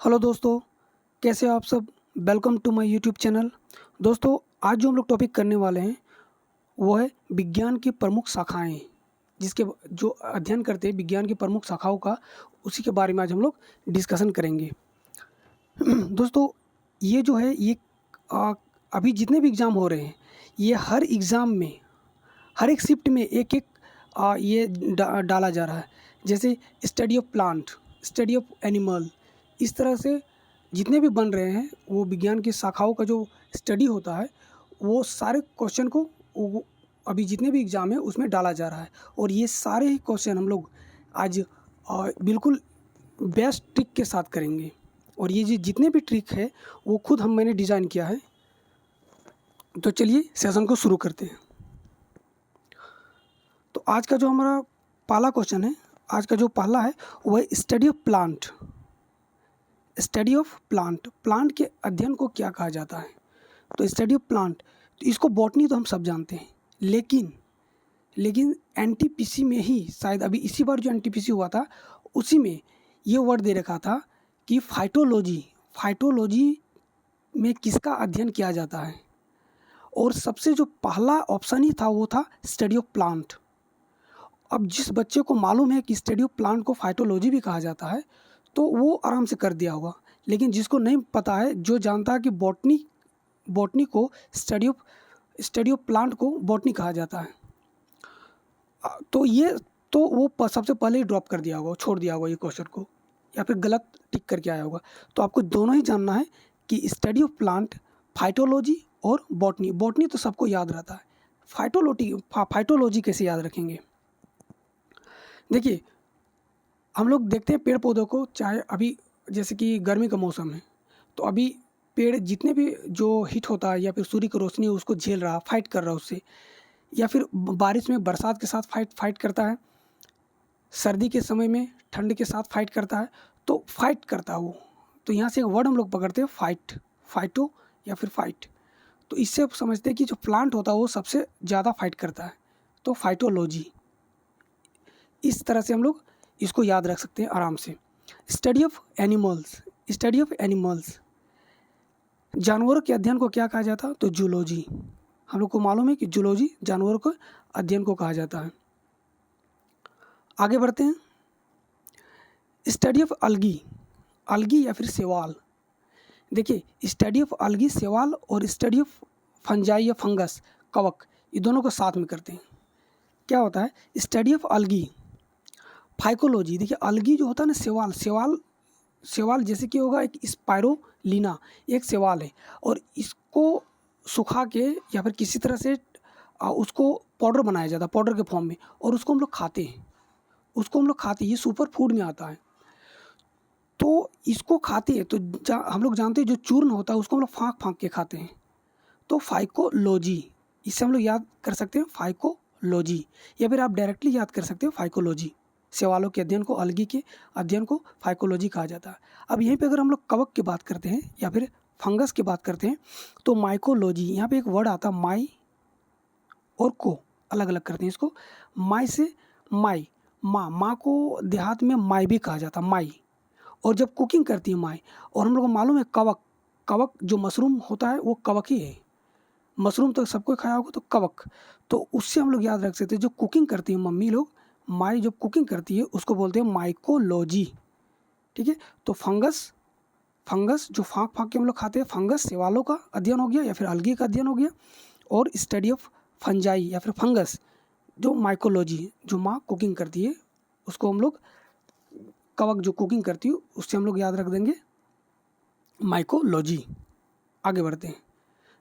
Hello दोस्तों, कैसे हो आप सब। Welcome to my YouTube channel. दोस्तों, आज जो हम लोग टॉपिक करने वाले हैं वो है विज्ञान की प्रमुख शाखाएं, जिसके जो अध्ययन करते हैं विज्ञान की प्रमुख शाखाओं का, उसी के बारे में आज हम लोग डिस्कशन करेंगे। दोस्तों, ये जो है ये आ, अभी जितने भी एग्ज़ाम हो रहे हैं, ये हर एग्ज़ाम में हर एक शिफ्ट में एक एक ये डाला जा रहा है। जैसे study of plant, study of animal, इस तरह से जितने भी बन रहे हैं वो विज्ञान की शाखाओं का जो स्टडी होता है, वो सारे क्वेश्चन को अभी जितने भी एग्ज़ाम है उसमें डाला जा रहा है। और ये सारे ही क्वेश्चन हम लोग आज बिल्कुल बेस्ट ट्रिक के साथ करेंगे। और ये जो जितने भी ट्रिक है वो खुद मैंने डिज़ाइन किया है। तो चलिए सेशन को शुरू करते हैं। तो आज का जो हमारा पहला क्वेश्चन है, आज का जो पहला है वो है study of plant. Study of plant, plant के अध्ययन को क्या कहा जाता है। तो स्टडी ऑफ प्लांट, तो इसको बॉटनी तो हम सब जानते हैं, लेकिन एनटीपीसी में ही शायद अभी इसी बार जो एनटीपीसी हुआ था उसी में ये वर्ड दे रखा था कि फाइटोलॉजी, फाइटोलॉजी में किसका अध्ययन किया जाता है। और सबसे जो पहला ऑप्शन ही था वो था स्टडी ऑफ प्लांट। अब जिस बच्चे को मालूम है कि स्टडी ऑफ प्लांट को फाइटोलॉजी भी कहा जाता है तो वो आराम से कर दिया होगा, लेकिन जिसको नहीं पता है, जो जानता है कि बॉटनी को स्टडी ऑफ प्लांट को बॉटनी कहा जाता है, तो वो सबसे पहले ही ड्रॉप कर दिया होगा, छोड़ दिया होगा ये क्वेश्चन को, या फिर गलत टिक करके आया होगा। तो आपको दोनों ही जानना है कि स्टडी ऑफ प्लांट, फाइटोलॉजी और बॉटनी। बॉटनी तो सबको याद रहता है, फाइटोलॉजी कैसे याद रखेंगे। देखिए, हम लोग देखते हैं पेड़ पौधों को, चाहे अभी जैसे कि गर्मी का मौसम है तो अभी पेड़ जितने भी जो हीट होता है या फिर सूर्य की रोशनी उसको झेल रहा, फाइट कर रहा उससे, या फिर बारिश में बरसात के साथ फाइट करता है, सर्दी के समय में ठंड के साथ फाइट करता है, तो फाइट करता है वो। तो यहाँ से एक वर्ड हम लोग पकड़ते हैं फाइट, फाइटो या फिर फाइट। तो इससे आप समझते हैं कि जो प्लांट होता है वो सबसे ज़्यादा फाइट करता है, तो फाइटोलॉजी। इस तरह से हम लोग इसको याद रख सकते हैं आराम से। Study of animals, study of animals, जानवरों के अध्ययन को क्या कहा जाता है, तो जूलॉजी। हम लोग को मालूम है कि जूलॉजी जानवरों के अध्ययन को कहा जाता है। आगे बढ़ते हैं। स्टडी ऑफ अलगी, अलगी या फिर शैवाल। देखिए, स्टडी ऑफ अलगी शैवाल और स्टडी ऑफ फंजाई या फंगस कवक, ये दोनों को साथ में करते हैं। क्या होता है स्टडी ऑफ अलगी, फाइकोलॉजी। देखिए, अलगी जो होता है ना, शैवाल जैसे कि होगा एक स्पाइरोलिना, एक शैवाल है, और इसको सुखा के या फिर किसी तरह से उसको पाउडर बनाया जाता है, पाउडर के फॉर्म में, और उसको हम लोग खाते हैं, ये सुपर फूड में आता है। तो इसको खाते हैं तो हम लोग जानते हैं जो चूर्ण होता है उसको हम लोग फाँक के खाते हैं, तो फाइकोलॉजी। इससे हम लोग याद कर सकते हैं फाइकोलॉजी, या फिर आप डायरेक्टली याद कर सकते हो फाइकोलॉजी। शैवालों के अध्ययन को, अलगी के अध्ययन को फाइकोलॉजी कहा जाता है। अब यहीं पे अगर हम लोग कवक की बात करते हैं या फिर फंगस की बात करते हैं तो माइकोलॉजी। यहाँ पे एक वर्ड आता है माई और को, अलग अलग करते हैं इसको। माई से माई, माँ को देहात में माई भी कहा जाता है, माई। और जब कुकिंग करती है माई, और हम लोग को मालूम है कवक जो मशरूम होता है वो कवक ही है। मशरूम तो सबको खाया होगा, तो कवक, तो उससे हम लोग याद रख सकते हैं जो कुकिंग करती है मम्मी लोग, माई जब कुकिंग करती है उसको बोलते हैं माइकोलॉजी। ठीक है, तो फंगस जो फाँक के हम लोग खाते हैं, फंगस शैवालों का अध्ययन हो गया या फिर अलगी का अध्ययन हो गया। और स्टडी ऑफ फंजाई या फिर फंगस जो माइकोलॉजी, जो माँ कुकिंग करती है उसको हम लोग, कवक जो कुकिंग करती है उससे हम लोग याद रख देंगे माइकोलॉजी। आगे बढ़ते हैं।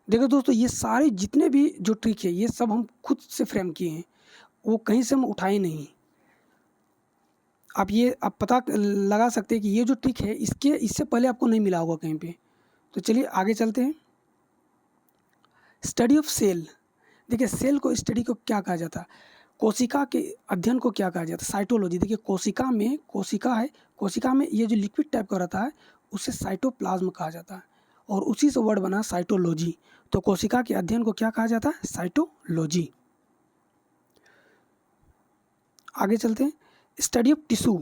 देखो दोस्तों, ये सारे जितने भी जो ट्रिक है ये सब हम खुद से फ्रेम किए हैं, वो कहीं से हम उठाए नहीं। आप पता लगा सकते हैं कि ये जो ट्रिक है इससे पहले आपको नहीं मिला होगा कहीं पे। तो चलिए आगे चलते हैं। Study of cell. देखिए, सेल को स्टडी को क्या कहा जाता है, कोशिका के अध्ययन को क्या कहा जाता है, साइटोलॉजी। देखिए, कोशिका में ये जो लिक्विड टाइप का रहता है उसे साइटोप्लाज्म कहा जाता है, और उसी से वर्ड बना साइटोलॉजी। तो कोशिका के अध्ययन को क्या कहा जाता है, साइटोलॉजी। आगे चलते हैं। स्टडी ऑफ टिश्यू,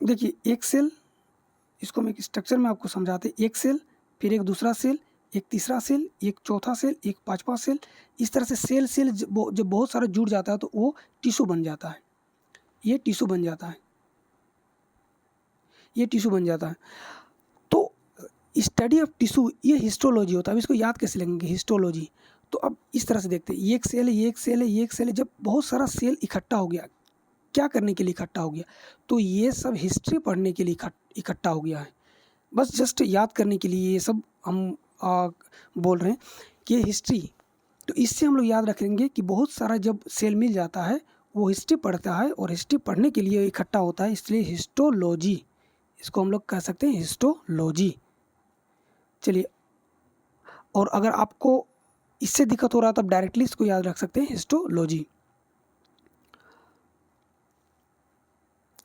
देखिए एक सेल, इसको हम एक स्ट्रक्चर में आपको समझाते हैं। एक सेल, फिर एक दूसरा सेल, एक तीसरा सेल, एक चौथा सेल, एक पांचवा सेल। इस तरह से सेल जब बहुत सारा जुड़ जाता है तो वो टिश्यू बन जाता है। ये टिश्यू बन जाता है, ये टिश्यू बन जाता है। तो स्टडी ऑफ टिश्यू ये हिस्टोलॉजी होता है। अब इसको याद कैसे लगेंगे, हिस्टोलॉजी। तो अब इस तरह से देखते हैं, ये एक सेल है, ये एक सेल है, ये एक सेल है। जब बहुत सारा सेल इकट्ठा हो गया, क्या करने के लिए इकट्ठा हो गया, तो ये सब हिस्ट्री पढ़ने के लिए इकट्ठा हो गया है। बस जस्ट याद करने के लिए ये सब हम बोल रहे हैं कि ये हिस्ट्री। तो इससे हम लोग याद रखेंगे कि बहुत सारा जब सेल मिल जाता है वो हिस्ट्री पढ़ता है, और हिस्ट्री पढ़ने के लिए इकट्ठा होता है, इसलिए हिस्टोलॉजी, इसको हम लोग कह सकते हैं हिस्टोलॉजी। चलिए, और अगर आपको इससे दिक्कत हो रहा है तब डायरेक्टली इसको याद रख सकते हैं, हिस्टोलॉजी।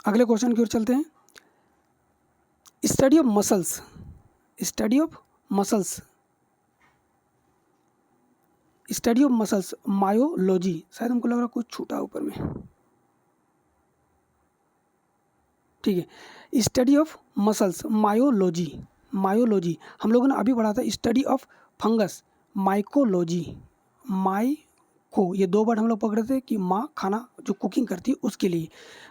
अगले क्वेश्चन की ओर चलते हैं। Study of muscles, study of muscles, study of muscles, myology. शायद हमको लग रहा है कुछ छूटा ऊपर में, ठीक है। Study of muscles, myology, myology. हम लोगों ने अभी पढ़ा था study of fungus, mycology. Myco, ये दो वर्ड हम लोग पकड़े थे कि माँ खाना जो कुकिंग करती है उसके लिए,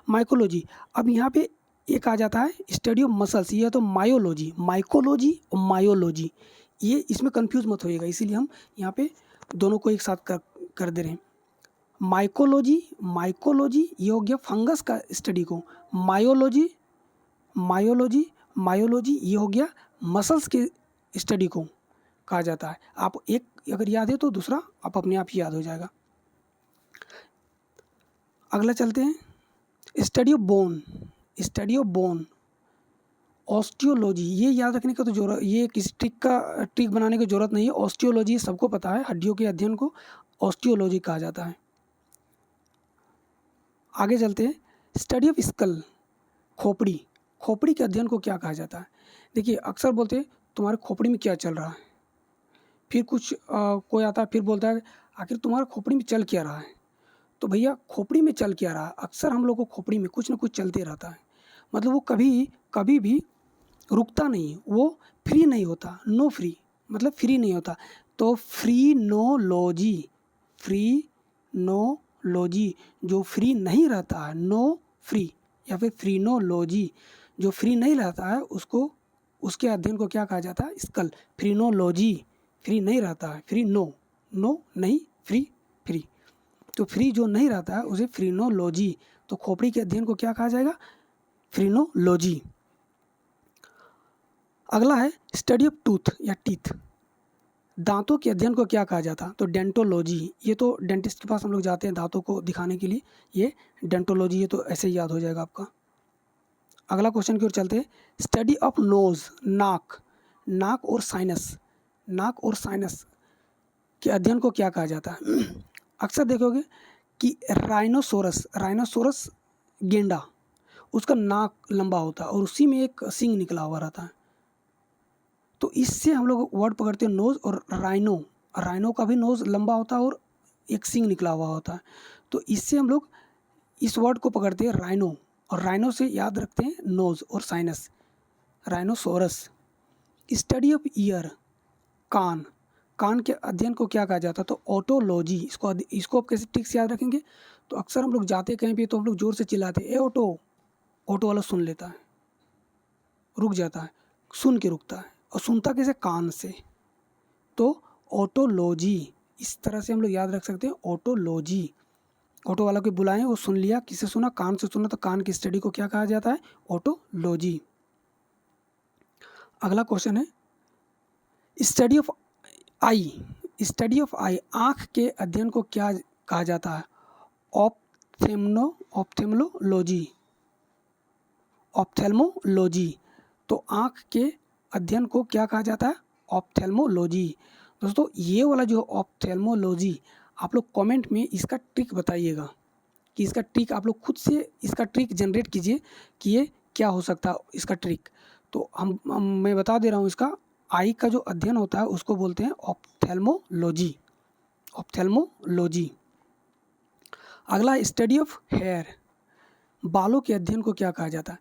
माइकोलॉजी। अब यहाँ पे एक आ जाता है स्टडी ऑफ मसल्स, ये तो मायोलॉजी, माइकोलॉजी और मायोलॉजी। ये इसमें कंफ्यूज मत होइएगा, इसीलिए हम यहाँ पे दोनों को एक साथ कर दे रहे हैं। माइकोलॉजी, माइकोलॉजी ये हो गया फंगस का स्टडी को, मायोलॉजी, मायोलॉजी, मायोलॉजी ये हो गया मसल्स के स्टडी को कहा जाता है। आप एक अगर याद है तो दूसरा आप अपने आप ही याद हो जाएगा। अगला चलते हैं, study of bone, study of bone, osteology. ये याद रखने का तो जरूरत, ये किसी ट्रिक बनाने की जरूरत नहीं है। ऑस्टियोलॉजी सबको पता है, हड्डियों के अध्ययन को ऑस्टियोलॉजी कहा जाता है। आगे चलते हैं, स्टडी ऑफ स्कल, खोपड़ी, खोपड़ी के अध्ययन को क्या कहा जाता है। देखिए अक्सर बोलते हैं तुम्हारे खोपड़ी में क्या चल रहा है, फिर कुछ कोई आता है फिर बोलता है आखिर तुम्हारे खोपड़ी में चल क्या रहा है। तो भैया खोपड़ी में चल क्या रहा है, अक्सर हम लोग को खोपड़ी में कुछ ना कुछ चलते रहता है। मतलब वो कभी भी रुकता नहीं, वो फ्री नहीं होता, नो फ्री मतलब फ्री नहीं होता। तो फ्रीनोलॉजी, फ्रीनोलॉजी जो फ्री नहीं रहता है, नो फ्री, या फिर फ्रीनोलॉजी जो फ्री नहीं रहता है उसको, उसके अध्ययन को क्या कहा जाता है, स्कल। फ्रीनोलॉजी फ्री नहीं रहता है, फ्री नो, नो नहीं, फ्री फ्री, तो फ्री जो नहीं रहता है उसे फ्रीनोलॉजी। तो खोपड़ी के अध्ययन को क्या कहा जाएगा, फ्रीनोलॉजी। अगला है स्टडी ऑफ टूथ या टीथ, दांतों के अध्ययन को क्या कहा जाता, तो डेंटोलॉजी। ये तो डेंटिस्ट के पास हम लोग जाते हैं दांतों को दिखाने के लिए, ये डेंटोलॉजी, ये तो ऐसे ही याद हो जाएगा आपका। अगला क्वेश्चन की ओर चलते हैं, स्टडी ऑफ नोज, नाक, नाक और साइनस, नाक और साइनस के अध्ययन को क्या कहा जाता है। अक्सर देखोगे कि राइनोसोरस, राइनोसोरस गेंडा, उसका नाक लंबा होता है और उसी में एक सींग निकला हुआ रहता है। तो इससे हम लोग वर्ड पकड़ते हैं नोज़ और राइनो, राइनो का भी नोज़ लंबा होता है और एक सींग निकला हुआ होता है। तो इससे हम लोग इस वर्ड को पकड़ते हैं राइनो, और राइनो से याद रखते हैं नोज़ और sinus, rhinoceros. Study of ear, कान, कान के अध्ययन को क्या कहा जाता है, तो ओटोलॉजी। इसको आप कैसे ठीक से याद रखेंगे, तो अक्सर हम लोग जाते कहीं पे तो हम लोग ज़ोर से चिल्लाते हैं ए ऑटो, ऑटो वाला सुन लेता है, रुक जाता है, सुन के रुकता है, और सुनता कैसे, कान से। तो ऑटोलॉजी, इस तरह से हम लोग याद रख सकते हैं ऑटोलॉजी। ऑटो वाला को बुलाएं, वो सुन लिया, किसे सुना, कान से सुना, तो कान की स्टडी को क्या कहा जाता है, ऑटोलॉजी। अगला क्वेश्चन है study of eye, study of eye, आँख के अध्ययन को क्या कहा जाता है, ऑप्थेल्मोलॉजी, ऑप्थेल्मोलॉजी। तो आँख के अध्ययन को क्या कहा जाता है, ऑप्थेल्मोलॉजी। दोस्तों ये वाला जो ऑप्थेल्मोलॉजी, आप लोग कमेंट में इसका ट्रिक बताइएगा, कि इसका ट्रिक आप लोग खुद से इसका ट्रिक जनरेट कीजिए कि ये क्या हो सकता है इसका ट्रिक। तो मैं बता दे रहा हूँ, इसका आई का जो अध्ययन होता है उसको बोलते हैं ऑप्थेल्मोलॉजी, ऑप्थेल्मोलॉजी। अगला स्टडी ऑफ हेयर, बालों के अध्ययन को क्या कहा जाता है।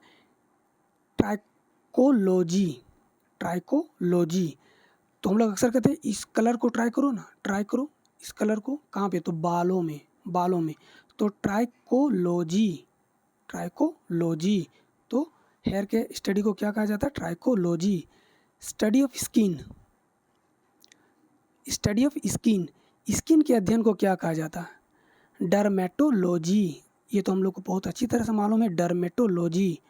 Trichology, trichology. तो हम लोग अक्सर कहते हैं इस कलर को ट्राई करो ना, ट्राई करो इस कलर को, कहाँ पे? तो बालों में, बालों में। तो ट्राइकोलॉजी, ट्राइकोलॉजी। तो हेयर के स्टडी को क्या कहा जाता है? Trichology. Study of skin, study of skin, skin के अध्ययन को क्या कहा जाता है? डर्मेटोलॉजी। ये तो हम लोग को बहुत अच्छी तरह से मालूम है, डर्मेटोलॉजी।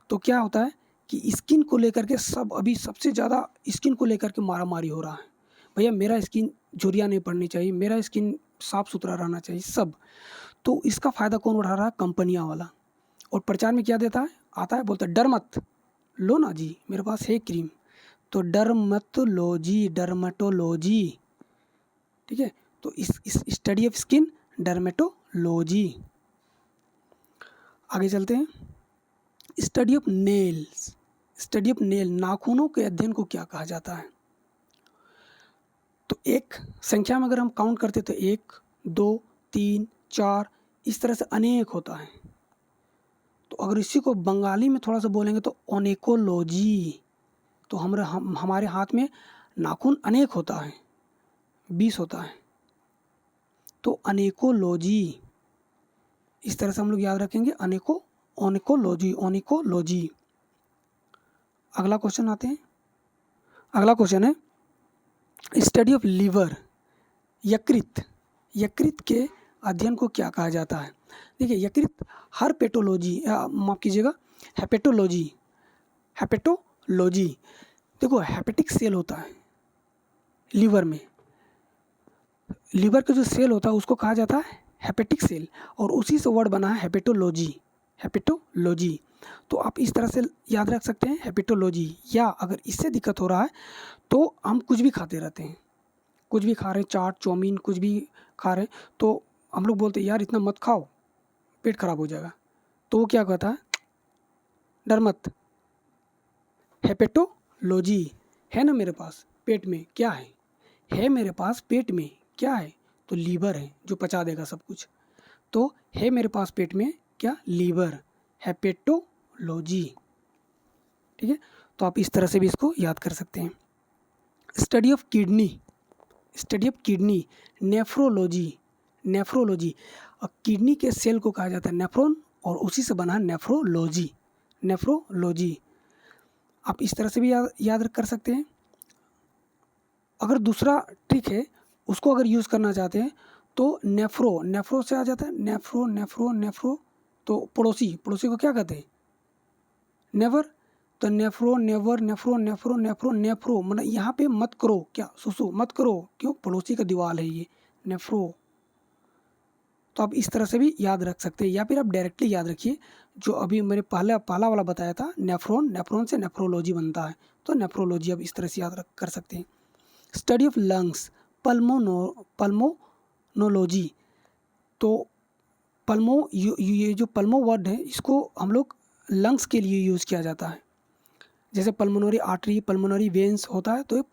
तो क्या होता है कि स्किन को लेकर के सब अभी सबसे ज़्यादा स्किन को लेकर के मारामारी हो रहा है। भैया मेरा स्किन झुर्रियाँ नहीं पड़नी चाहिए, मेरा स्किन साफ़ सुथरा रहना चाहिए सब। तो इसका फ़ायदा कौन उठा रहा है? कंपनियाँ वाला। और प्रचार में क्या देता है? आता है, बोलता है डर मत लो ना जी, मेरे पास है क्रीम। तो डर्मेटोलॉजी, डर्मेटोलॉजी, ठीक है। तो इस स्टडी ऑफ स्किन, डर्मेटोलॉजी। आगे चलते हैं। Study of nails, study of nail, नाखूनों के अध्ययन को क्या कहा जाता है? तो एक संख्या में अगर हम काउंट करते तो 1, 2, 3, 4 इस तरह से अनेक होता है। तो अगर इसी को बंगाली में थोड़ा सा बोलेंगे तो अनेकोलॉजी। तो हमारे हाथ में नाखून अनेक होता है, 20 होता है। तो अनेकोलॉजी, इस तरह से हम लोग याद रखेंगे, अनेकोलॉजी, अनेकोलॉजी। अगला क्वेश्चन आते हैं। अगला क्वेश्चन है स्टडी ऑफ लीवर, यकृत, यकृत के अध्ययन को क्या कहा जाता है? देखिए यकृत हर पेटोलॉजी, माफ़ कीजिएगा, हेपेटोलॉजी, हेपेटोलॉजी। देखो हेपेटिक सेल होता है लीवर में, लीवर का जो सेल होता है उसको कहा जाता है हेपेटिक सेल, और उसी से वर्ड बना है हेपेटोलॉजी, हेपेटोलॉजी। तो आप इस तरह से याद रख सकते हैं हेपेटोलॉजी। या अगर इससे दिक्कत हो रहा है तो हम कुछ भी खाते रहते हैं, कुछ भी खा रहे हैं, चाट चाउमीन कुछ भी खा रहे हैं, तो हम लोग बोलते हैं यार इतना मत खाओ, पेट खराब हो जाएगा। तो वो क्या कहता है? डर मत, हेपेटोलॉजी। है ना मेरे पास पेट में क्या है मेरे पास पेट में क्या है? तो लीवर है जो पचा देगा सब कुछ। तो है मेरे पास पेट में क्या? लीवर, हेपेटोलॉजी, ठीक है। तो आप इस तरह से भी इसको याद कर सकते हैं। Study of kidney, study of kidney, nephrology, nephrology. और किडनी के सेल को कहा जाता है नेफ्रॉन, और उसी से बना है नेफ्रोलॉजी, नेफ्रोलॉजी। आप इस तरह से भी याद कर सकते हैं। अगर दूसरा ट्रिक है उसको अगर यूज़ करना चाहते हैं तो नेफ्रो, नेफ्रो से आ जाता है नेफ्रो, नेफ्रो, नेफ्रो। तो पड़ोसी, पड़ोसी को क्या कहते हैं? नेवर। तो nephro, never, nephro, nephro, nephro, nephro, मतलब यहाँ पे मत करो, क्या? सुसु मत करो, क्यों? पड़ोसी का दीवार है ये, नेफ्रो। तो आप इस तरह से भी याद रख सकते हैं, या फिर आप डायरेक्टली याद रखिए जो अभी मैंने पहला वाला बताया था, नेफ्रॉन, नेफ्रॉन से नेफ्रोलॉजी बनता है। तो नेफ्रोलॉजी आप इस तरह से याद कर सकते हैं। Study of lungs, pulmonology. तो ये जो पल्मो वर्ड है इसको हम लोग लंग्स के लिए यूज़ किया जाता है। जैसे पल्मोनरी आर्टरी, पल्मोनरी वेंस होता है, तो ये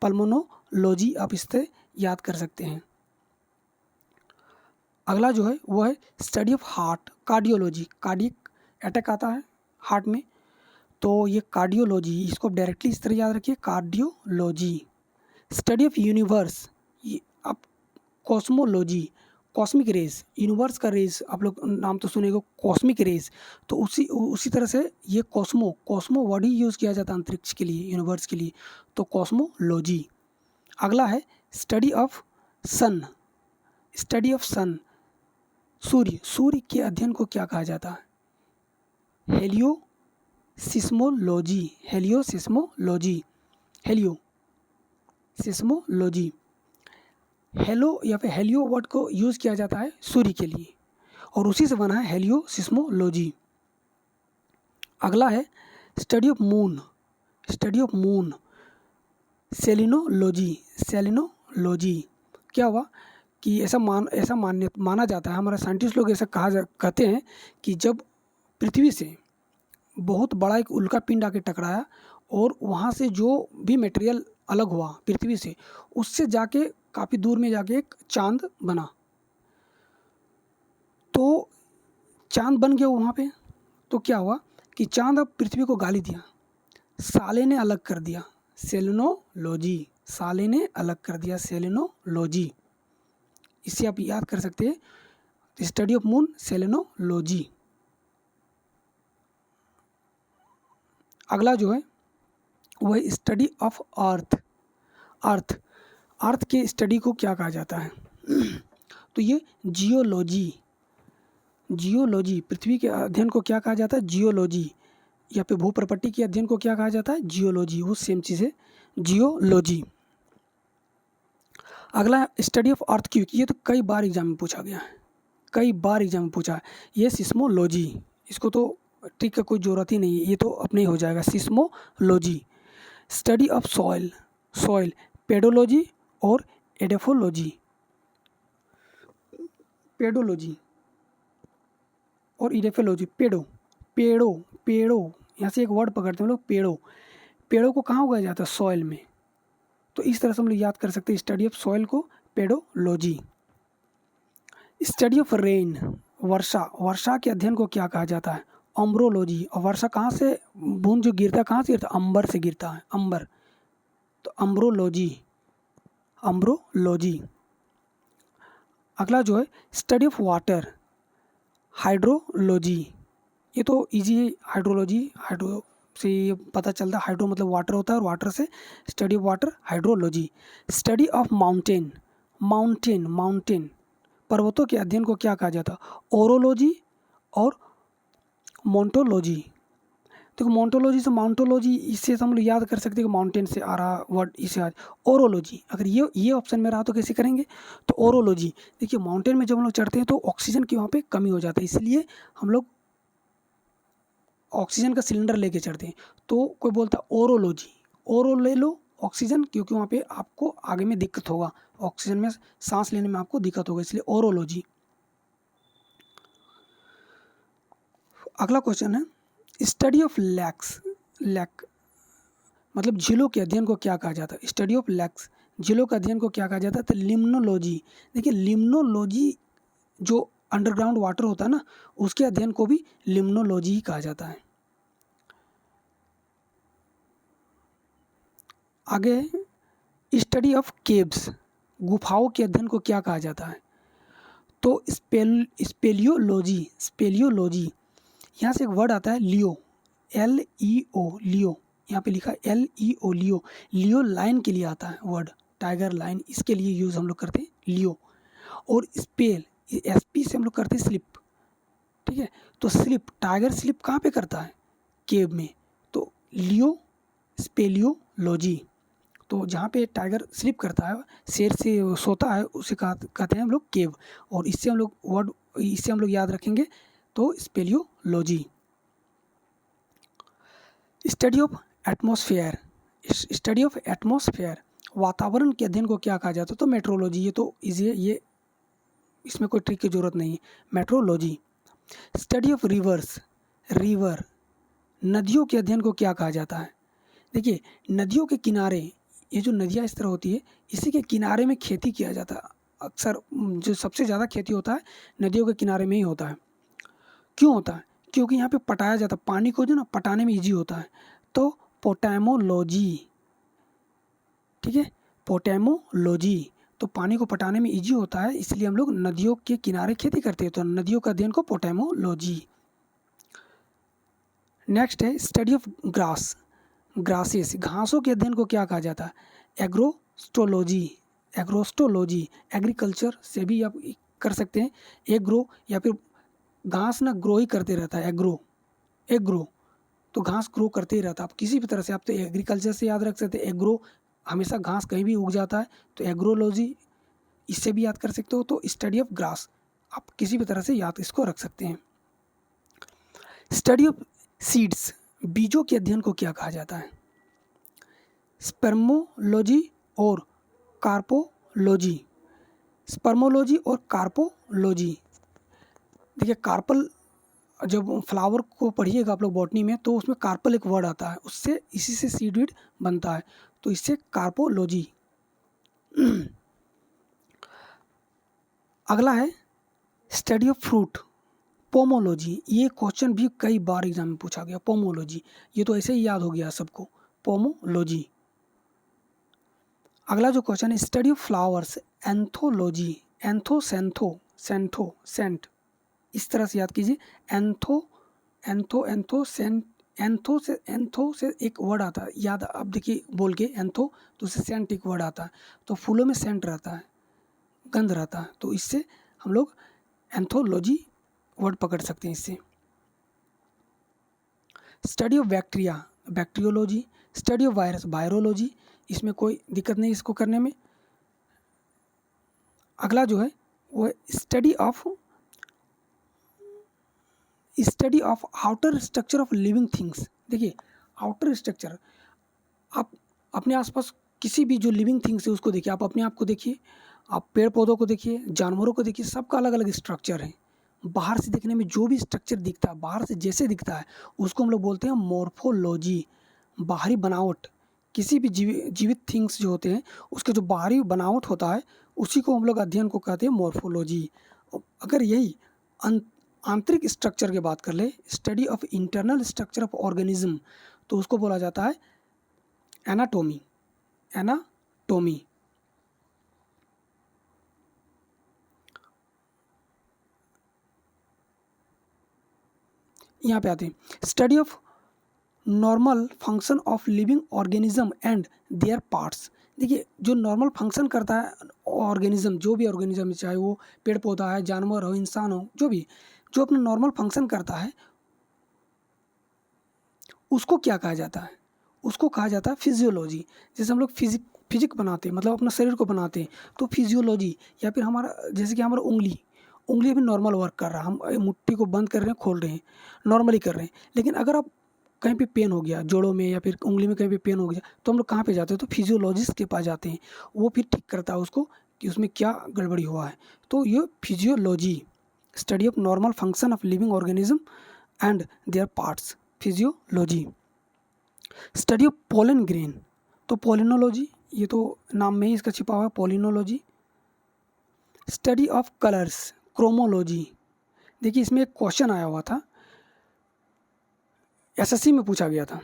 पल्मोनोलॉजी आप इससे याद कर सकते हैं। अगला जो है वो है study of heart, cardiology. Cardiac attack आता है हार्ट में, तो ये कार्डियोलॉजी, इसको डायरेक्टली इस तरह याद रखिए, कार्डियोलॉजी। स्टडी ऑफ यूनिवर्स, ये आप कॉस्मोलॉजी, कॉस्मिक रेज, यूनिवर्स का रेज आप लोग नाम तो सुनेंगे, कॉस्मिक रेज। तो उसी तरह से ये कॉस्मो वर्ड ही यूज़ किया जाता है अंतरिक्ष के लिए, यूनिवर्स के लिए। तो कॉस्मोलॉजी। अगला है study of sun, study of sun, सूर्य, सूर्य के अध्ययन को क्या कहा जाता है? हेलियोसिस्मोलॉजी, हेलियोसिस्मोलॉजी, हेलियोसिस्मोलॉजी। हेलो या फिर हेलियो वर्ड को यूज़ किया जाता है सूर्य के लिए, और उसी से बना है हेलियोसिस्मोलॉजी। अगला है study of moon, study of moon, selenology, selenology. क्या हुआ कि ऐसा माना जाता है, हमारे साइंटिस्ट लोग ऐसा कहते हैं कि जब पृथ्वी से बहुत बड़ा एक उल्का पिंड आके टकराया और वहाँ से जो भी मटेरियल अलग हुआ पृथ्वी से, उससे जाके काफ़ी दूर में जाके एक चांद बना। तो चांद बन गया वहाँ पे, तो क्या हुआ कि चांद अब पृथ्वी को गाली दिया, साले ने अलग कर दिया, सेलेनोलॉजी, साले ने अलग कर दिया, सेलेनोलॉजी। इसे आप याद कर सकते हैं, स्टडी ऑफ मून, सेलेनोलॉजी। अगला जो है वह स्टडी ऑफ अर्थ। अर्थ, अर्थ के स्टडी को क्या कहा जाता है? तो ये जियोलॉजी, जियोलॉजी, पृथ्वी के अध्ययन को क्या कहा जाता है? जियोलॉजी। या फिर भूप्रपट्टी के अध्ययन को क्या कहा जाता है? जियोलॉजी। वो सेम चीज़ है, जियोलॉजी। अगला स्टडी ऑफ अर्थ क्यूक, ये तो कई बार एग्जाम में पूछा गया है, कई बार एग्जाम में पूछा है। ये सिस्मोलॉजी, इसको तो ट्रिक का कोई ज़रूरत ही नहीं है, ये तो अपने ही हो जाएगा, seismology. Study of soil, soil, pedology और एडेफोलॉजी, पेडोलॉजी और इडेफोलॉजी। पेड़ो, पेड़ो, पेड़ो, यहाँ से एक वर्ड पकड़ते हैं हम लोग, पेड़ो। पेड़ों को कहाँ उगाया जाता है? सॉइल में। तो इस तरह से हम लोग याद कर सकते हैं स्टडी ऑफ सॉइल को, पेडोलॉजी। स्टडी ऑफ रेन, वर्षा, वर्षा के अध्ययन को क्या कहा जाता है? अम्ब्रोलॉजी। और वर्षा कहाँ से, बूंद जो गिरता है कहाँ से गिरता है? अंबर से गिरता है, अंबर, तो अम्ब्रोलॉजी, अम्ब्रोलॉजी। अगला जो है स्टडी ऑफ वाटर, हाइड्रोलॉजी। ये तो इजी है, हाइड्रोलॉजी, हाइड्रो से ये पता चलता है, हाइड्रो मतलब वाटर होता है और वाटर से study of water, hydrology. Study of mountain, mountain, mountain, पर्वतों के अध्ययन को क्या कहा जाता है? ओरोलॉजी और मोन्टोलॉजी। देखो मोन्टोलॉजी से माउंटोलॉजी, इससे हम लोग याद कर सकते हैं कि माउंटेन से आ रहा वर्ड, इसे आज ओरोलॉजी। अगर ये ऑप्शन में रहा तो कैसे करेंगे? तो ओरोलॉजी। देखिए माउंटेन में जब हम लोग चढ़ते हैं तो ऑक्सीजन की वहाँ पे कमी हो जाती है, इसलिए हम लोग ऑक्सीजन का सिलेंडर लेके चढ़ते हैं। तो कोई बोलता है ओरोलॉजी, ओरो ले लो ऑक्सीजन, क्योंकि वहाँ पे आपको आगे में दिक्कत होगा, ऑक्सीजन में सांस लेने में आपको दिक्कत होगा, इसलिए ओरोलॉजी। अगला क्वेश्चन है स्टडी ऑफ लैक्स, लैक मतलब झीलों के अध्ययन को क्या कहा जाता है? स्टडी ऑफ लैक्स, झीलों के अध्ययन को क्या कहा जाता है? तो लिम्नोलॉजी। देखिए लिम्नोलॉजी, जो अंडरग्राउंड वाटर होता है ना, उसके अध्ययन को भी लिम्नोलॉजी ही कहा जाता है। आगे स्टडी ऑफ केव्स, गुफाओं के अध्ययन को क्या कहा जाता है? तो स्पेलियोलॉजी, स्पेलियोलॉजी। यहाँ से एक वर्ड आता है लियो, LEO, लियो, यहाँ पे लिखा है LEO, लियो। लियो लाइन के लिए आता है वर्ड, टाइगर लाइन, इसके लिए यूज़ हम लोग करते हैं लियो। और स्पेल, SP से हम लोग करते हैं स्लिप, ठीक है? तो स्लिप, टाइगर स्लिप कहाँ पे करता है? केव में। तो लियो स्पेलियोलॉजी, तो जहाँ पे टाइगर स्लिप करता है, शेर से सोता है, उसे कहते हैं हम लोग केव। और इससे हम लोग वर्ड, इससे हम लोग याद रखेंगे, तो speleology. Study of atmosphere, study of atmosphere, वातावरण के अध्ययन को क्या कहा जाता है? तो मेट्रोलॉजी। ये तो इजी है, ये इसमें कोई ट्रिक की ज़रूरत नहीं है, metrology. Study of reverse, river, नदियों के अध्ययन को क्या कहा जाता है? देखिए नदियों के किनारे, ये जो नदियाँ इस तरह होती है, इसी के किनारे में खेती किया जाता है। अक्सर जो सबसे ज़्यादा खेती होता है नदियों के किनारे में ही होता है। क्यों होता है? क्योंकि यहाँ पे पटाया जाता है, पानी को जो ना पटाने में इजी होता है। तो पोटैमोलॉजी, ठीक है, पोटैमोलॉजी। तो पानी को पटाने में इजी होता है, इसलिए हम लोग नदियों के किनारे खेती करते हैं, तो नदियों का अध्ययन को पोटैमोलॉजी। नेक्स्ट है स्टडी ऑफ ग्रास, ग्रासेस, घासों के अध्ययन को क्या कहा जाता है? Agrostology, agrostology. एग्रीकल्चर से भी आप कर सकते हैं, एग्रो, या फिर घास ना ग्रो ही करते रहता है, एग्रो, एग्रो, तो घास ग्रो करते ही रहता है। आप किसी भी तरह से, आप तो एग्रीकल्चर से याद रख सकते हैं, एग्रो, हमेशा घास कहीं भी उग जाता है, तो एग्रोलॉजी, इससे भी याद कर सकते हो। तो स्टडी ऑफ ग्रास, आप किसी भी तरह से याद इसको रख सकते हैं। स्टडी ऑफ सीड्स, बीजों के अध्ययन को क्या कहा जाता है? स्पर्मोलॉजी और कार्पोलॉजी, स्पर्मोलॉजी और कार्पोलॉजी। देखिए कार्पल, जब फ्लावर को पढ़िएगा आप लोग बॉटनी में, तो उसमें कार्पल एक वर्ड आता है, उससे इसी से सीडविड बनता है, तो इससे कार्पोलॉजी। अगला है स्टडी ऑफ फ्रूट, पोमोलॉजी, ये क्वेश्चन भी कई बार एग्जाम में पूछा गया। पोमोलॉजी, ये तो ऐसे ही याद हो गया सबको, पोमोलॉजी। अगला जो क्वेश्चन है स्टडी ऑफ फ्लावर्स, एंथोलॉजी, एंथो सेंथो सेंथो सेंट, इस तरह से याद कीजिए। एंथो एंथो एंथो सेंट, एंथो से एक वर्ड आता है, याद अब देखिए बोल के एंथो, तो उससे सेंट एक वर्ड आता है, तो फूलों में सेंट रहता है, गंध रहता है, तो इससे हम लोग एंथोलॉजी वर्ड पकड़ सकते हैं इससे। Study of bacteria, bacteriology. Study of virus, virology, इसमें कोई दिक्कत नहीं इसको करने में। अगला जो है वो study of outer structure of living things. देखिए आउटर स्ट्रक्चर, आप अपने आसपास किसी भी जो लिविंग थिंग्स है उसको देखिए, आप अपने आप को देखिए, आप पेड़ पौधों को देखिए, जानवरों को देखिए, सबका अलग अलग स्ट्रक्चर है। बाहर से देखने में जो भी स्ट्रक्चर दिखता है, बाहर से जैसे दिखता है, उसको हम लोग बोलते हैं मॉर्फोलॉजी। बाहरी बनावट, किसी भी जीवित थिंग्स जो होते हैं उसके जो बाहरी बनावट होता है उसी को हम लोग अध्ययन को कहते हैं मॉर्फोलॉजी। अगर यही आंतरिक स्ट्रक्चर की बात कर ले, study of internal structure of organism, तो उसको बोला जाता है एनाटोमी, एनाटोमी। यहाँ पे आते हैं study of normal function of living organism and there parts. देखिए जो नॉर्मल फंक्शन करता है ऑर्गेनिज्म, जो भी ऑर्गेनिज्म, चाहे वो पेड़ पौधा है, जानवर हो, इंसान हो, जो भी, जो अपना नॉर्मल फंक्शन करता है उसको क्या कहा जाता है? उसको कहा जाता है फिजियोलॉजी। जैसे हम लोग फिजिक बनाते हैं, मतलब अपना शरीर को बनाते हैं, तो फिजियोलॉजी। या फिर हमारा जैसे कि हमारा उंगली अभी नॉर्मल वर्क कर रहा है, हम मुट्ठी को बंद कर रहे हैं, खोल रहे हैं, नॉर्मली कर रहे हैं। लेकिन अगर आप कहीं पे पेन हो गया जोड़ों में या फिर उंगली में कहीं पे पेन हो गया, तो हम लोग कहाँ पे जाते हैं? तो फिजियोलॉजिस्ट के पास जाते हैं, वो फिर ठीक करता है उसको कि उसमें क्या गड़बड़ी हुआ है। तो ये physiology, study of normal function of living organism and there parts, physiology. Study of pollen grain, तो पोलिनोलॉजी, ये तो नाम में ही इसका छिपा हुआ है, palynology. Study of colours, chromology. देखिए इसमें एक क्वेश्चन आया हुआ था, एसएससी में पूछा गया था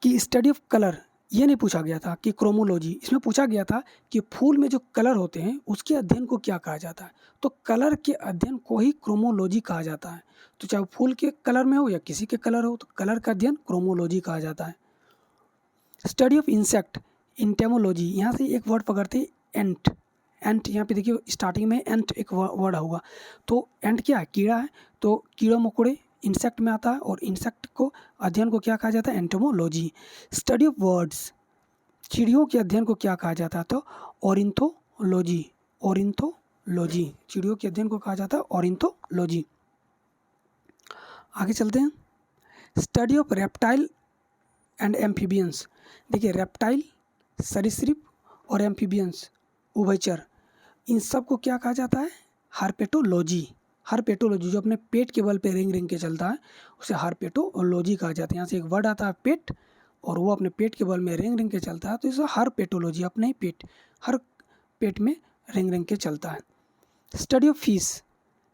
कि स्टडी ऑफ कलर, ये नहीं पूछा गया था कि क्रोमोलॉजी, इसमें पूछा गया था कि फूल में जो कलर होते हैं उसके अध्ययन को क्या कहा जाता है। तो कलर के अध्ययन को ही क्रोमोलॉजी कहा जाता है। तो चाहे फूल के कलर में हो या किसी के कलर हो, तो कलर का अध्ययन क्रोमोलॉजी कहा जाता है। Study of insect, इंटेमोलॉजी। यहाँ से एक वर्ड पकड़ते एंट, एंट, यहाँ पे देखिए स्टार्टिंग में एंट एक वर्ड होगा, तो एंट क्या है? कीड़ा है, तो कीड़ा मकोड़े इंसेक्ट में आता है, और इंसेक्ट को अध्ययन को क्या कहा जाता है? एंटोमोलॉजी। स्टडी ऑफ बर्ड्स, चिड़ियों के अध्ययन को क्या कहा जाता है? तो ऑरिन्थोलॉजी, ऑरिन्थोलॉजी, चिड़ियों के अध्ययन को कहा जाता है ऑरिन्थोलॉजी। आगे चलते हैं, study of reptile and amphibians. देखिए रेप्टाइल सरीसृप और एम्फीबियंस उभयचर, इन सब को क्या कहा जाता है? हर्पेटोलॉजी। हर्पेटोलॉजी, जो अपने पेट के बल पे रेंग के चलता है उसे हर्पेटोलॉजी कहा जाता है। यहाँ से एक वर्ड आता है पेट, और वो अपने पेट के बल में रेंग के चलता है, तो इसे हर्पेटोलॉजी, अपने ही पेट, हर पेट में रेंग के चलता है। Study of fish,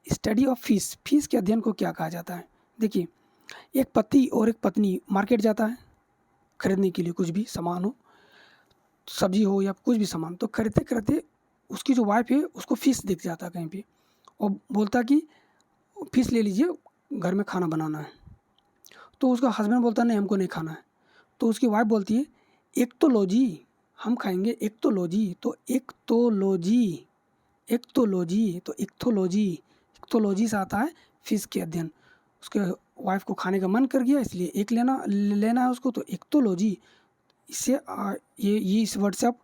study of fish, fish के अध्ययन को क्या कहा जाता है? देखिए एक पति और एक पत्नी मार्केट जाता है खरीदने के लिए, कुछ भी सामान हो, सब्जी हो या कुछ भी सामान, तो खरीदते खरीदते उसकी जो वाइफ है उसको फिश दिख जाता है कहीं पे, और बोलता कि फिश ले लीजिए, घर में खाना बनाना है। तो उसका हस्बैंड बोलता है नहीं हमको नहीं खाना है। तो उसकी वाइफ बोलती है एक्टोलॉजी, हम खाएंगे एक्टोलॉजी। तो एक्टोलॉजी, एक्टोलॉजी, तो एक्टोलॉजी, एक्टोलॉजी से आता है फिश के अध्ययन। उसके वाइफ को खाने का मन कर गया, इसलिए एक लेना है उसको, तो एक्टोलॉजी। इससे ये इस वर्ड से आप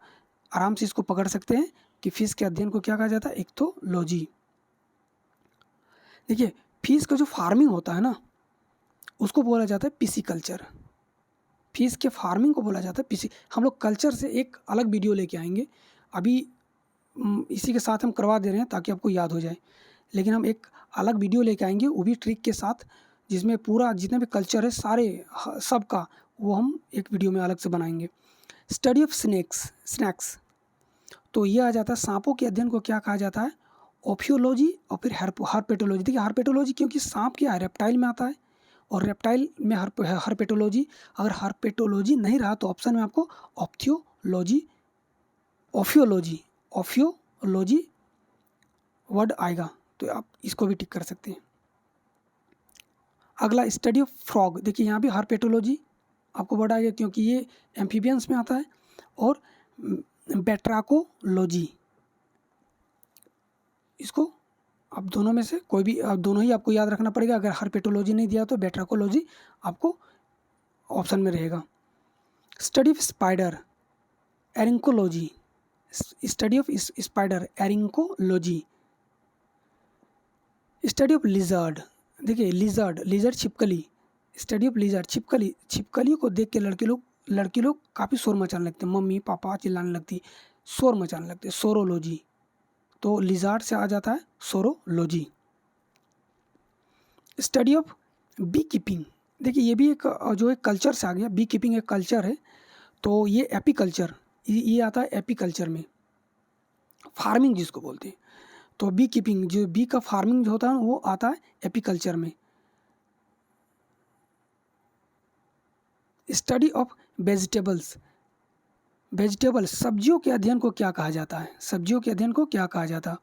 आराम से इसको पकड़ सकते हैं कि फिश के अध्ययन को क्या कहा जाता है? एक्टोलॉजी। देखिए फिश का जो फार्मिंग होता है ना, उसको बोला जाता है पिसीकल्चर। फिश के फार्मिंग को बोला जाता है पिसी। हम लोग कल्चर से एक अलग वीडियो लेके आएंगे, अभी इसी के साथ हम करवा दे रहे हैं ताकि आपको याद हो जाए, लेकिन हम एक अलग वीडियो लेके आएंगे, वो भी ट्रिक के साथ, जिसमें पूरा जितने भी कल्चर है सारे सबका, वो हम एक वीडियो में अलग से बनाएंगे। स्टडी ऑफ स्नैक्स, तो ये आ जाता है सांपों के अध्ययन को क्या कहा जाता है? ओफियोलॉजी और फिर हर्पेटोलॉजी। देखिए हर्पेटोलॉजी क्योंकि सांप क्या है, रेप्टाइल में आता है, और रेप्टाइल में हर्पेटोलॉजी। अगर हर्पेटोलॉजी नहीं रहा तो ऑप्शन में आपको ऑप्थियोलॉजी ओफियोलॉजी वर्ड आएगा, तो आप इसको भी टिक कर सकते हैं। अगला स्टडी ऑफ फ्रॉग। देखिए यहाँ भी हर्पेटोलॉजी आपको वर्ड आएगा क्योंकि ये एम्फीबियंस में आता है, और बेट्राकोलॉजी, इसको आप दोनों में से कोई भी दोनों ही आपको याद रखना पड़ेगा। अगर हर्पेटोलॉजी नहीं दिया तो बेट्राकोलॉजी आपको ऑप्शन में रहेगा। Study of spider arachnology, study of spider arachnology. Study of lizard. देखिए लिजर्ड छिपकली, स्टडी ऑफ लिजर्ड छिपकली को देख के लड़की लोग काफ़ी शोर मचाने लगते हैं, मम्मी पापा चिल्लाने लगती, शोर मचाने लगते हैं, सोरोलॉजी। तो लिजार्ड से आ जाता है serology. Study of bee keeping. देखिए ये भी एक जो एक कल्चर से आ गया, बी कीपिंग एक कल्चर है, तो ये एपीकल्चर, ये आता है एपीकल्चर में, फार्मिंग जिसको बोलते हैं। तो बी कीपिंग, जो बी का फार्मिंग जो होता है वो आता है एपीकल्चर में। स्टडी ऑफ वेजिटेबल्स सब्जियों के अध्ययन को क्या कहा जाता है, सब्जियों के अध्ययन को क्या कहा जाता है?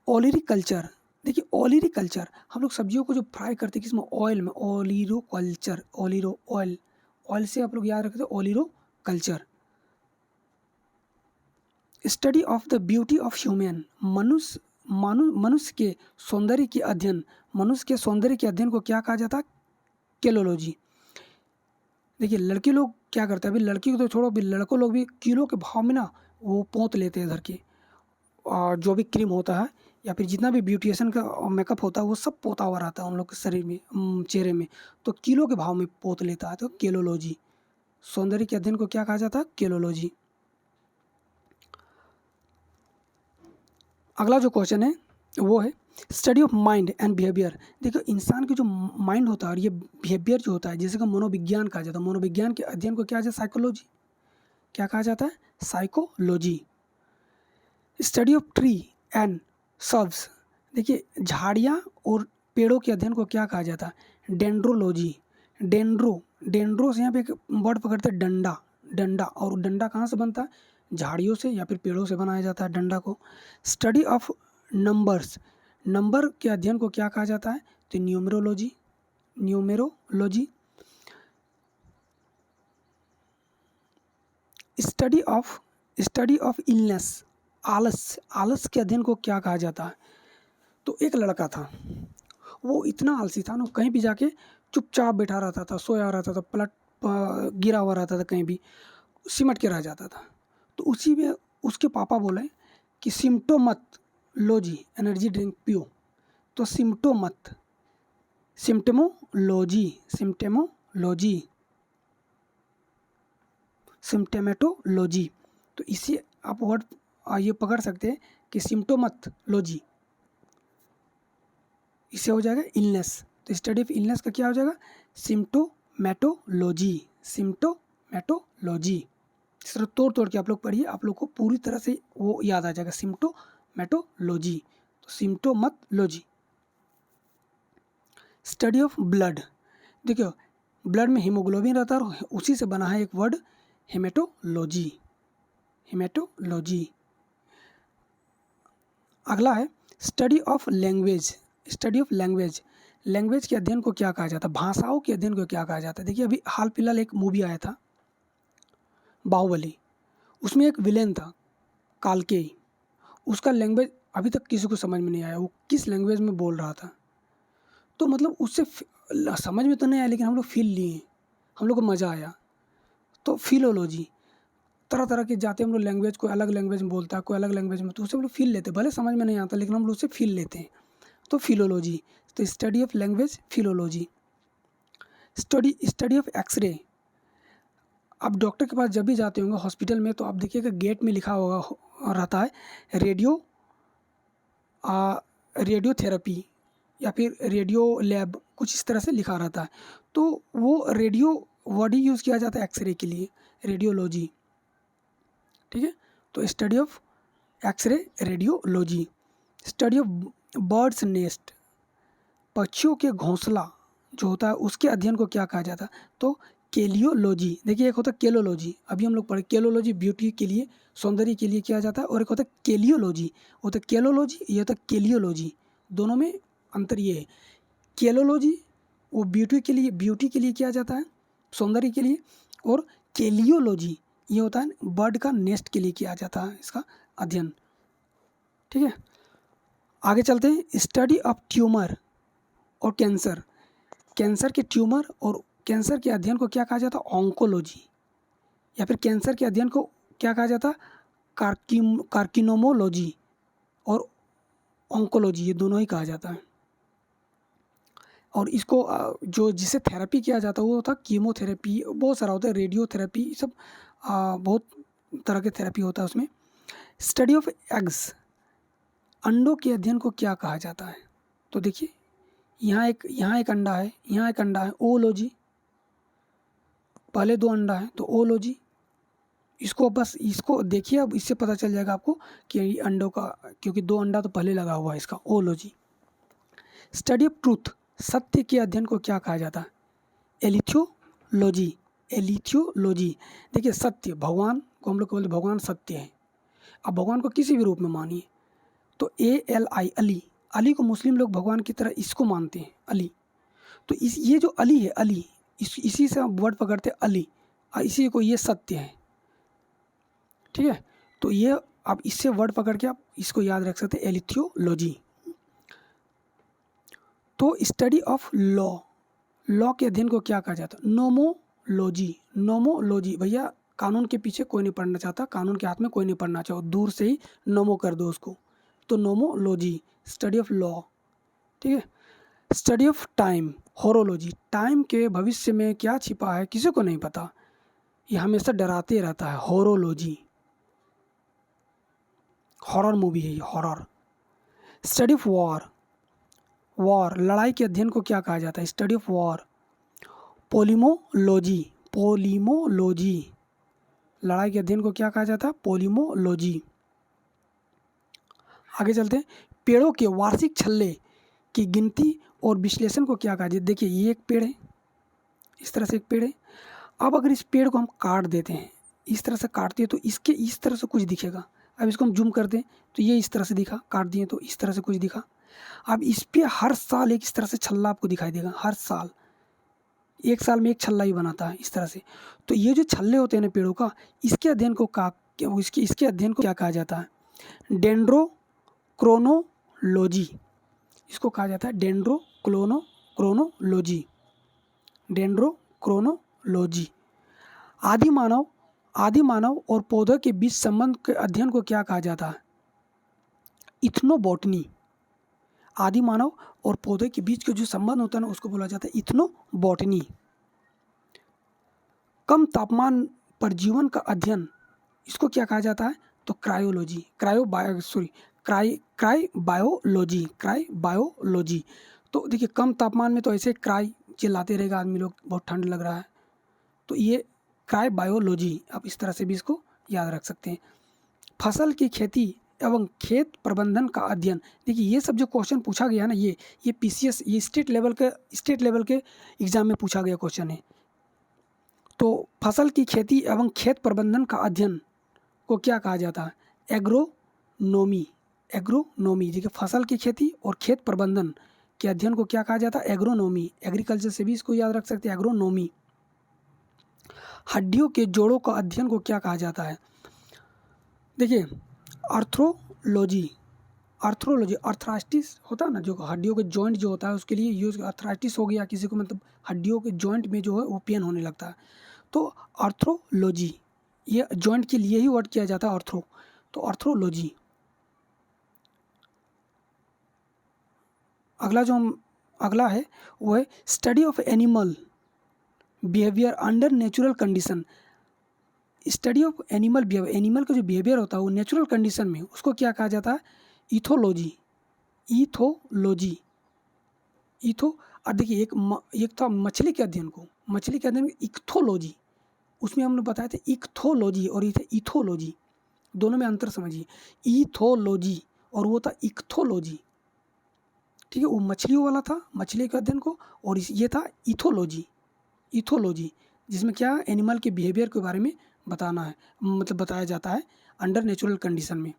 ओलिरिकल्चर। देखिए ओलिरिकल्चर, हम लोग सब्जियों को जो फ्राई करते हैं किसमें, ऑयल में, ओलिरोकल्चर, ऑयल से आप लोग याद रखते हैं olericulture. Study of the beauty of human, मनुष्य के सौंदर्य के अध्ययन को क्या कहा जाता है? केलोलॉजी। देखिए लड़के लोग क्या करते हैं, अभी लड़की को तो छोड़ो, अभी लड़कों लोग भी किलो के भाव में ना वो पोत लेते हैं इधर के, और जो भी क्रीम होता है या फिर जितना भी ब्यूटिशियन का मेकअप होता है वो सब पोता हुआ रहता है उन लोग के शरीर में, चेहरे में, तो किलो के भाव में पोत लेता है, तो केलोलॉजी। सौंदर्य के अध्ययन को क्या कहा जाता है? केलोलॉजी। अगला जो क्वेश्चन है वो है study of mind and behaviour. देखो इंसान की जो माइंड होता है और ये बिहेवियर जो होता है, जैसे कि मनोविज्ञान कहा जाता है, मनोविज्ञान के अध्ययन को क्या कहा जाता है? साइकोलॉजी। क्या कहा जाता है? Psychology. Study of tree and serves. देखिए झाड़ियाँ और पेड़ों के अध्ययन को क्या कहा जाता है? डेंड्रोलॉजी। डेंड्रो से यहाँ पे एक वर्ड पकड़ते हैं डंडा, और डंडा कहाँ से बनता है? झाड़ियों से या फिर पेड़ों से बनाया जाता है डंडा को। स्टडी ऑफ नंबर के अध्ययन को क्या कहा जाता है? तो न्यूमेरोलॉजी। स्टडी ऑफ इलनेस, आलस के अध्ययन को क्या कहा जाता है? तो एक लड़का था, वो इतना आलसी था ना, कहीं भी जाके चुपचाप बैठा रहता था, सोया रहता था, गिरा हुआ रहता था, कहीं भी सिमट के रह जाता था। तो उसी में उसके पापा बोले कि सिमटो मत लो जी, एनर्जी ड्रिंक पियो। तो सिम्टेमेटोलॉजी। तो इसे आप वर्ड ये पकड़ सकते हैं कि सिम्टोमैटोलॉजी, इससे हो जाएगा इलनेस। तो स्टडी ऑफ इलनेस का क्या हो जाएगा? सिम्टोमेटोलॉजी। इस तरह तोड़ के आप लोग पढ़िए, आप लोग को पूरी तरह से वो याद आ जाएगा, सिम्टोमेटोलॉजी। तो सिम्टोमैटोलॉजी। Study of blood. देखिए ब्लड में हीमोग्लोबिन रहता है और उसी से बना है एक वर्ड हेमेटोलॉजी। अगला है स्टडी ऑफ लैंग्वेज। लैंग्वेज के अध्ययन को क्या कहा जाता है? भाषाओं के अध्ययन को क्या कहा जाता है? देखिए अभी हाल फिलहाल एक मूवी आया था बाहुबली, उसमें एक विलेन था कालकेय, उसका लैंग्वेज अभी तक किसी को समझ में नहीं आया, वो किस लैंग्वेज में बोल रहा था। तो मतलब उससे समझ में तो नहीं आया, लेकिन हम लोग फील लिए, हम लोग को मज़ा आया। तो फिलोलॉजी, तरह तरह के जाते हम लोग लैंग्वेज, कोई अलग लैंग्वेज में बोलता है, कोई अलग लैंग्वेज में, तो उससे हम लोग फील लेते, भले समझ में नहीं आता लेकिन हम लोग उससे फील लेते हैं। तो फिलोलॉजी। तो study of language philology. Study of X-ray. आप डॉक्टर के पास जब भी जाते होंगे हॉस्पिटल में, तो आप देखिएगा गेट में लिखा होगा रहता है रेडियोथेरेपी या फिर रेडियो लैब, कुछ इस तरह से लिखा रहता है। तो वो रेडियो वर्ड ही यूज़ किया जाता है एक्सरे के लिए, रेडियोलॉजी। ठीक है, तो study of X-ray radiology. Study of birds nest, पक्षियों के घोंसला जो होता है उसके अध्ययन को क्या कहा जाता है? तो केलियोलॉजी। देखिए एक होता है केलोलॉजी, अभी हम लोग पढ़े केलोलॉजी ब्यूटी के लिए, सौंदर्य के लिए किया जाता है, और एक होता है केलियोलॉजी, होता है केलोलॉजी, ये होता है केलियोलॉजी। दोनों में अंतर ये है, केलोलॉजी वो ब्यूटी के लिए किया जाता है, सौंदर्य के लिए, और केलियोलॉजी ये होता है बर्ड का नेस्ट के लिए किया जाता है इसका अध्ययन। ठीक है, आगे चलते हैं। स्टडी ऑफ ट्यूमर और कैंसर, कैंसर के ट्यूमर और कैंसर के अध्ययन को क्या कहा जाता है? ऑन्कोलॉजी। या फिर कैंसर के अध्ययन को क्या कहा जाता है? कार्किनोमोलॉजी और ऑन्कोलॉजी, ये दोनों ही कहा जाता है। और इसको जो जिसे थेरेपी किया जाता है वो होता है कीमोथेरेपी, बहुत सारा होता है, रेडियोथेरेपी, सब बहुत तरह के थेरेपी होता है उसमें। स्टडी ऑफ एग्स, अंडों के अध्ययन को क्या कहा जाता है? तो देखिए यहाँ एक अंडा है, यहाँ एक अंडा है, ओलॉजी। पहले 2 अंडा है तो ओलॉजी। इसको बस इसको देखिए, अब इससे पता चल जाएगा आपको कि अंडों का, क्योंकि 2 अंडा तो पहले लगा हुआ है इसका, ओलॉजी। स्टडी ऑफ ट्रूथ, सत्य के अध्ययन को क्या कहा जाता है? एलिथियोलॉजी, एलिथियोलॉजी। देखिए सत्य, भगवान को हम लोग बोलते भगवान सत्य है। अब भगवान को किसी भी रूप में मानिए, तो ALI, अली, अली को मुस्लिम लोग भगवान की तरह इसको मानते हैं, अली। तो ये जो अली है, अली, इसी से वर्ड पकड़ते हैं अली, इसी को, ये सत्य है। ठीक है, तो ये आप इससे वर्ड पकड़ के आप इसको याद रख सकते हैं, एलिथियोलॉजी। तो स्टडी ऑफ लॉ, लॉ के अध्ययन को क्या कहा जाता है? नोमोलॉजी, नोमोलॉजी। भैया कानून के पीछे कोई नहीं पढ़ना चाहता, कानून के हाथ में कोई नहीं पढ़ना चाहो, दूर से ही नोमो कर दो उसको, तो नोमोलॉजी, स्टडी ऑफ लॉ। ठीक है, study of time, horology. Time के भविष्य में क्या छिपा है किसी को नहीं पता, ये हमेशा डराते रहता है, होरोलॉजी। हॉरर मूवी है ये, horror. Study of war, war, लड़ाई के अध्ययन को क्या कहा जाता है? Study of war. Polemology, polemology, लड़ाई के अध्ययन को क्या कहा जाता है? पोलिमोलॉजी। आगे चलते हैं। पेड़ों के वार्षिक छल्ले की गिनती और विश्लेषण को क्या कहा जाता है? देखिए ये एक पेड़ है, इस तरह से एक पेड़ है। अब अगर इस पेड़ को हम काट देते हैं, इस तरह से काटते हैं तो इसके इस तरह से कुछ दिखेगा। अब इसको हम जूम कर दें तो ये इस तरह से दिखा, काट दिए तो इस तरह से कुछ दिखा। अब इस पे हर साल एक इस तरह से छल्ला आपको दिखाई देगा, हर साल, 1 साल में एक छल्ला ही बनाता है इस तरह से। तो ये जो छल्ले होते हैं ना पेड़ों का, इसके अध्ययन को इसके अध्ययन को क्या कहा जाता है? डेंड्रोक्रोनोलॉजी, इसको कहा जाता है डेंड्रोक्रोनोलॉजी, डेंड्रोक्रोनोलॉजी। आदि मानव और पौधों के बीच संबंध के अध्ययन को क्या कहा जाता है? इथनोबॉटनी। आदि मानव और पौधे के बीच का जो संबंध होता है ना उसको बोला जाता है इथनोबॉटनी। कम तापमान पर जीवन का अध्ययन, इसको क्या कहा जाता है? तो क्रायोलॉजी, क्राइबायोलॉजी, क्राइबायोलॉजी। तो देखिए कम तापमान में तो ऐसे क्राई चिल्लाते रहेगा आदमी लोग, बहुत ठंड लग रहा है, तो ये क्राइबायोलॉजी, आप इस तरह से भी इसको याद रख सकते हैं। फसल की खेती एवं खेत प्रबंधन का अध्ययन। देखिए ये सब जो क्वेश्चन पूछा गया ना, ये PCS, ये स्टेट लेवल के एग्जाम में पूछा गया क्वेश्चन है। तो फसल की खेती एवं खेत प्रबंधन का अध्ययन को क्या कहा जाता है? Agronomy, agronomy. देखिए फसल की खेती और खेत प्रबंधन के अध्ययन को क्या कहा जाता है? एग्रोनोमी। एग्रीकल्चर से भी इसको याद रख सकते हैं, एग्रोनोमी। हड्डियों के जोड़ों का अध्ययन को क्या कहा जाता है? देखिए आर्थ्रोलॉजी, आर्थ्रोलॉजी, आर्थराइटिस होता है ना, जो हड्डियों के जॉइंट जो होता है उसके लिए यूज, आर्थराइटिस हो गया किसी को, मतलब हड्डियों के जॉइंट में जो है वो पेन होने लगता है, तो आर्थ्रोलॉजी, ये जॉइंट के लिए ही वर्ड किया जाता है आर्थ्रो, तो आर्थ्रोलॉजी। अगला है वो है study of animal behaviour under natural condition. Study of animal behaviour, animal का जो बिहेवियर होता है वो नेचुरल कंडीशन में, उसको क्या कहा जाता है? इथोलॉजी, इथोलॉजी, इथो। और देखिए एक था मछली के अध्ययन को, इक्थोलॉजी, उसमें हमने बताया था इक्थोलॉजी और ये थे इथोलॉजी, दोनों में अंतर समझिए। ईथोलॉजी और वो था इक्थोलॉजी, ठीक है। वो मछलियों वाला था, मछली के अध्ययन को, और ये था इथोलॉजी, इथोलॉजी, जिसमें क्या एनिमल के बिहेवियर के बारे में बताना है, मतलब बताया जाता है अंडर नेचुरल कंडीशन में।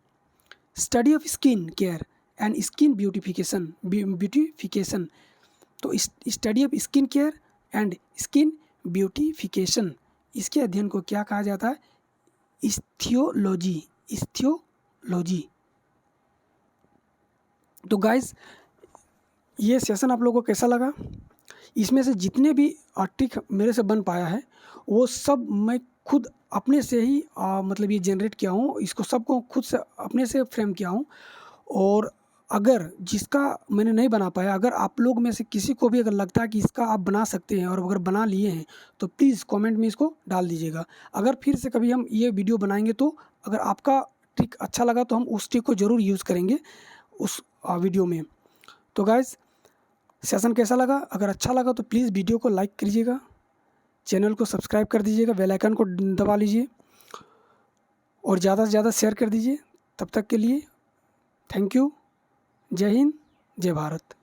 Study of skin care and skin beautification, तो study of skin care and skin beautification, इसके अध्ययन को क्या कहा जाता है? इस्थियोलॉजी, इस्थियोलॉजी। तो गाइस ये सेशन आप लोगों को कैसा लगा? इसमें से जितने भी ट्रिक मेरे से बन पाया है वो सब मैं खुद अपने से ही मतलब ये जनरेट किया हूँ, इसको सबको खुद से अपने से फ्रेम किया हूँ। और अगर जिसका मैंने नहीं बना पाया, अगर आप लोग में से किसी को भी अगर लगता है कि इसका आप बना सकते हैं और अगर बना लिए हैं तो प्लीज़ कमेंट में इसको डाल दीजिएगा। अगर फिर से कभी हम ये वीडियो बनाएंगे तो अगर आपका ट्रिक अच्छा लगा तो हम उस ट्रिक को ज़रूर यूज़ करेंगे उस वीडियो में। तो गाइस सेशन कैसा लगा? अगर अच्छा लगा तो प्लीज़ वीडियो को लाइक कीजिएगा, चैनल को सब्सक्राइब कर दीजिएगा, बेल आइकन को दबा लीजिए और ज़्यादा से ज़्यादा शेयर कर दीजिए। तब तक के लिए थैंक यू। जय हिंद, जय भारत।